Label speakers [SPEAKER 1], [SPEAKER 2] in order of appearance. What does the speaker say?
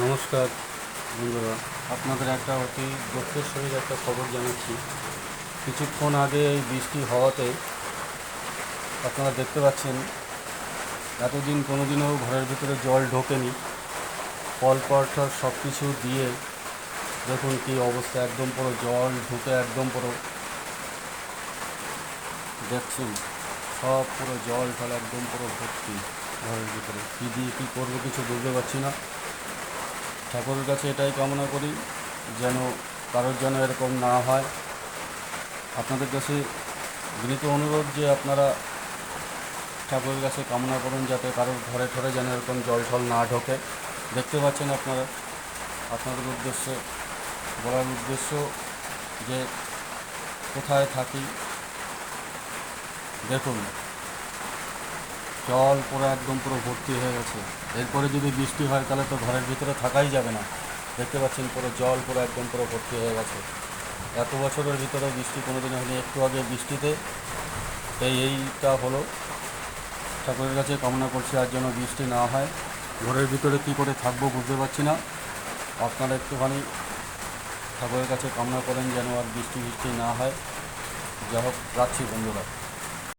[SPEAKER 1] নমস্কার বন্ধুরা, আপনাদের একটা অতি দুঃখের সহিত একটা খবর জানাচ্ছি। কিছুক্ষণ আগে এই বৃষ্টি হওয়াতে আপনারা দেখতে পাচ্ছেন এতদিন কোনোদিনও ঘরের ভিতরে জল ঢোকেনি। কল পাওয়ার সব কিছু দিয়ে দেখুন কী অবস্থা, একদম পুরো জল ঢুকে একদম পুরো দেখছেন সব পুরো জল ঢাল একদম পুরো ভর্তি ঘরের ভিতরে। কী দিয়ে কী করবো কিছু বুঝতে পারছি না। ঠাকুরের কাছে এটাই কামনা করি যেন কারোর যেন এরকম না হয়। আপনাদের কাছে বিনীত অনুরোধ যে আপনারা ঠাকুরের কাছে কামনা করুন যাতে কারোর ঘরে ঘরে যেন এরকম জল ঢল না ঢোকে। দেখতে পাচ্ছেন আপনারা, আপনাদের উদ্দেশ্যে বলার উদ্দেশ্য যে কোথায় থাকি দেখুন জল পুরো একদম পুরো ভর্তি হয়ে গেছে। এরপরে যদি বৃষ্টি হয় তাহলে তো ঘরের ভিতরে থাকাই যাবে না। দেখতে পাচ্ছেন পুরো জল পুরো একদম পুরো ভর্তি হয়ে গেছে। এত বছরের ভিতরে বৃষ্টি কোনোদিনও হয়নি, একটু আগে বৃষ্টিতে এইটা হলো। ঠাকুরের কাছে কামনা করছি আর যেন বৃষ্টি না হয়। ঘরের ভিতরে কী করে থাকবো বুঝতে পারছি না। আপনারা একটুখানি ঠাকুরের কাছে কামনা করেন যেন আর বৃষ্টি না হয়। যা হোক, রাখছি বন্ধুরা।